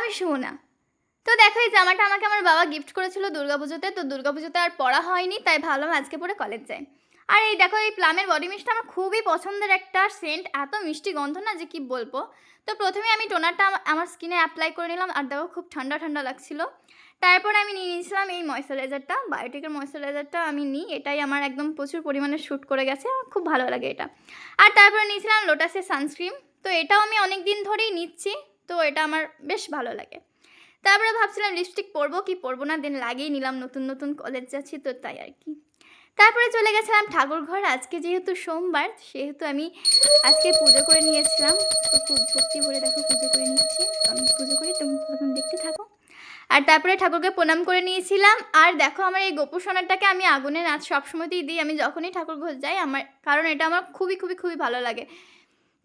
আমি সুমনা। তো দেখো এই জামাটা আমাকে আমার বাবা গিফট করেছিল দুর্গাপুজোতে। তো দুর্গাপুজোতে আর পরা হয়নি, তাই ভাবলাম আজকে পরে কলেজ যাই। আর এই দেখো এই প্লামের বডি মিস্টটা আমার খুবই পছন্দের একটা সেন্ট, এত মিষ্টি গন্ধ না যে কি বলবো। তো প্রথমে আমি টোনারটা আমার স্কিনে অ্যাপ্লাই করে নিলাম, আর দেখো খুব ঠান্ডা ঠান্ডা লাগছিল। তারপরে আমি নিয়ে নিয়েছিলাম এই ময়েশ্চারাইজারটা, বায়োটিকের ময়েশ্চারাইজারটা আমি নিই, এটাই আমার একদম প্রচুর পরিমাণে শ্যুট করে গেছে, আমার খুব ভালো লাগে এটা। আর তারপরে নিয়েছিলাম লোটাসের সানস্ক্রিন, তো এটাও আমি অনেক দিন ধরেই নিচ্ছি, তো এটা আমার বেশ ভালো লাগে। তারপরে ভাবছিলাম লিপস্টিক পরবো কি পরবো না, দেন লাগিয়ে নিলাম, নতুন নতুন কলেজ যাচ্ছি তো তাই আর কি। তারপরে চলে গেছিলাম ঠাকুর ঘর, আজকে যেহেতু সোমবার সেহেতু আমি আজকে পুজো করে নিয়েছিলাম। তো খুব ভক্তি ভরে দেখো পুজো করে নিচ্ছি, তো আমি পুজো করি, তুমি তখন দেখতে থাকো। আর তারপরে ঠাকুরকে প্রণাম করে নিয়েছিলাম। আর দেখো আমার এই গোপু সোনারটাকে আমি আগুনে নাচ সবসময়তেই দিই আমি যখনই ঠাকুর ঘর যাই, আমার কারণ এটা আমার খুবই খুবই খুবই ভালো লাগে।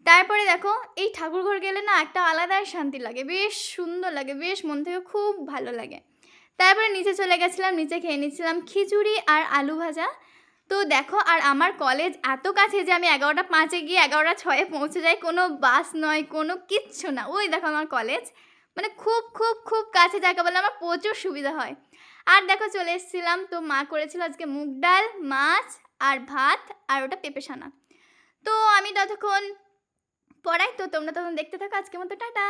তারপরে দেখো এই ঠাকুর ঘর গেলে না একটা আলাদাই শান্তি লাগে, বেশ সুন্দর লাগে, বেশ মন থেকে খুব ভালো লাগে। তারপরে নিচে চলে গেছিলাম, নিচে খেয়ে নিচ্ছিলাম খিচুড়ি আর আলু ভাজা। তো দেখো আর আমার কলেজ এত কাছে যে আমি 11টা 5-এ গিয়ে 11টা 6-এ পৌঁছে যাই, কোনো বাস নয় কোনো কিচ্ছু না, ওই দেখো আমার কলেজ, মানে খুব খুব খুব কাছে, যাকে বলে আমার প্রচুর সুবিধা হয়। আর দেখো চলে এসেছিলাম, তো মা করেছিল আজকে মুগ ডাল, মাছ আর ভাত, আর ওটা পেঁপে সানা। তো আমি ততক্ষণ পড়াই, তো তোমরা তখন দেখতে থাকো, আজকের মতো টাটা।